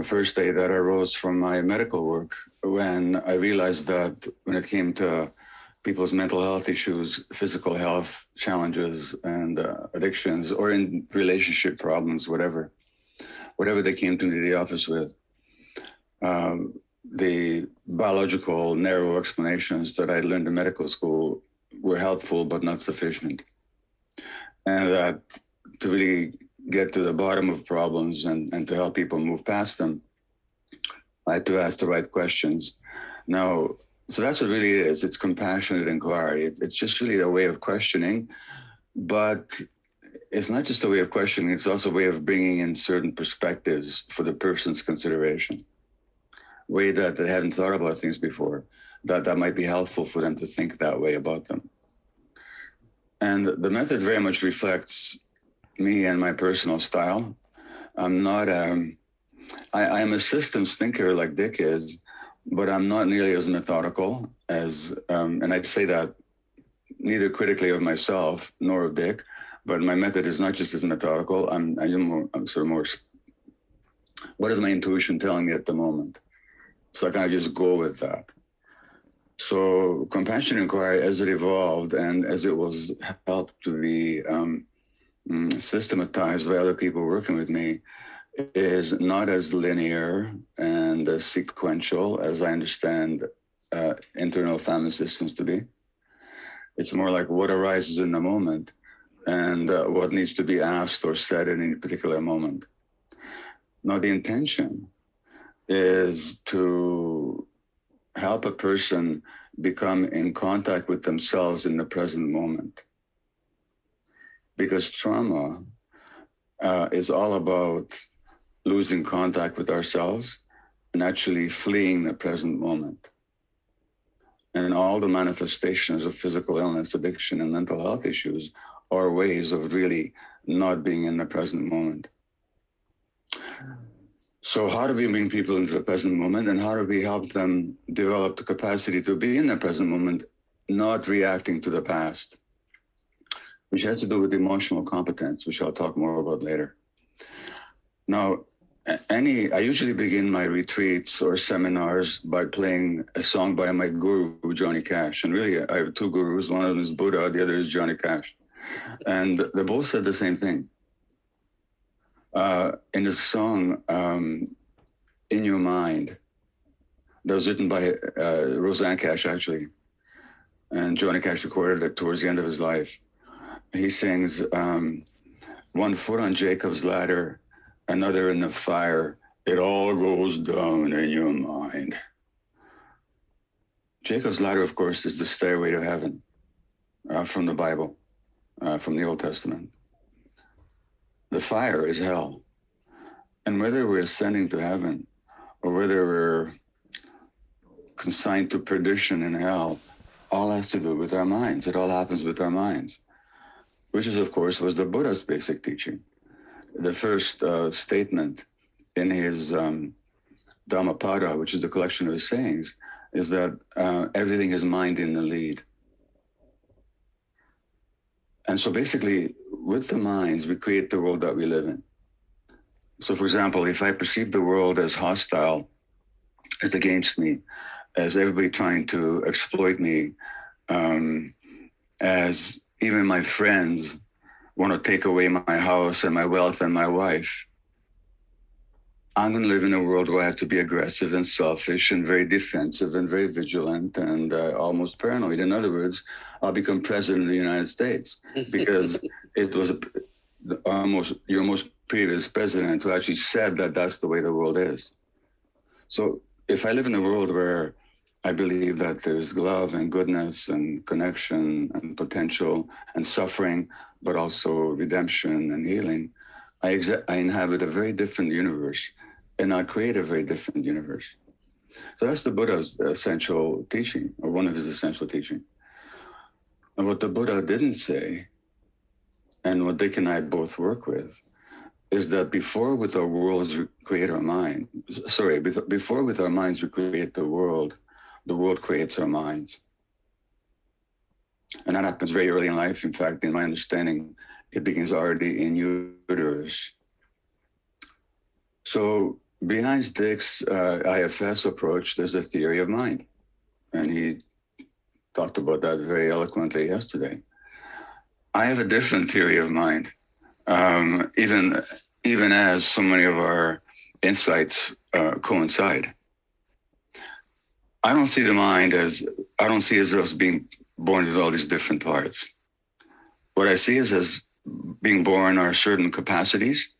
the first day that I rose from my medical work, when I realized that when it came to people's mental health issues, physical health challenges, and addictions, or in relationship problems, whatever they came to the office with, the biological narrow explanations that I learned in medical school were helpful but not sufficient. And that to really get to the bottom of problems and to help people move past them, I had to ask the right questions. Now, so that's what really it is. It's compassionate inquiry. It's just really a way of questioning, but it's not just a way of questioning, it's also a way of bringing in certain perspectives for the person's consideration. Way that they hadn't thought about things before, that might be helpful for them to think that way about them. And the method very much reflects me and my personal style. I'm not, I am a systems thinker like Dick is, but I'm not nearly as methodical as, and I'd say that neither critically of myself nor of Dick, but my method is not just as methodical. I'm sort of more, what is my intuition telling me at the moment? So I kind of just go with that. So compassion inquiry, as it evolved and as it was helped to be systematized by other people working with me, is not as linear and as sequential as I understand internal family systems to be. It's more like what arises in the moment and what needs to be asked or said in any particular moment. Now, the intention is to help a person become in contact with themselves in the present moment. Because trauma is all about losing contact with ourselves and actually fleeing the present moment. And all the manifestations of physical illness, addiction, and mental health issues are ways of really not being in the present moment. So how do we bring people into the present moment, and how do we help them develop the capacity to be in the present moment, not reacting to the past, which has to do with emotional competence, which I'll talk more about later. Now, I usually begin my retreats or seminars by playing a song by my guru, Johnny Cash. And really, I have two gurus. One of them is Buddha, the other is Johnny Cash. And they both said the same thing. In the song, In Your Mind, that was written by Roseanne Cash, actually. And Johnny Cash recorded it towards the end of his life. He sings, 1 foot on Jacob's ladder, another in the fire. It all goes down in your mind. Jacob's ladder, of course, is the stairway to heaven from the Bible, from the Old Testament. The fire is hell. And whether we're ascending to heaven or whether we're consigned to perdition in hell, all has to do with our minds. It all happens with our minds, which is, of course, was the Buddha's basic teaching. The first statement in his Dhammapada, which is the collection of his sayings, is that everything is mind in the lead. And so basically, with the minds, we create the world that we live in. So, for example, if I perceive the world as hostile, as against me, as everybody trying to exploit me, as even my friends want to take away my house and my wealth and my wife, I'm going to live in a world where I have to be aggressive and selfish and very defensive and very vigilant and almost paranoid. In other words, I'll become president of the United States because it was your most previous president who actually said that that's the way the world is. So if I live in a world where I believe that there's love and goodness and connection and potential and suffering, but also redemption and healing, I inhabit a very different universe, and I create a very different universe. So that's the Buddha's essential teaching, or one of his essential teaching. And what the Buddha didn't say, and what Dick and I both work with, is that before with our worlds we create our mind. Before with our minds we create the world creates our minds. And that happens very early in life. In fact, in my understanding, it begins already in utero. So behind Dick's IFS approach, there's a theory of mind. And he talked about that very eloquently yesterday. I have a different theory of mind, even as so many of our insights coincide. I don't see as being born with all these different parts. What I see is as being born are certain capacities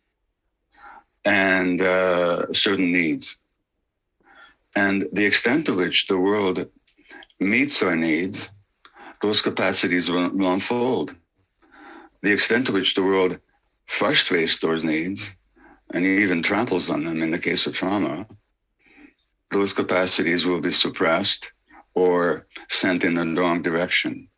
and certain needs. And the extent to which the world meets our needs, those capacities will unfold. The extent to which the world frustrates those needs and even tramples on them in the case of trauma, those capacities will be suppressed or sent in the wrong direction.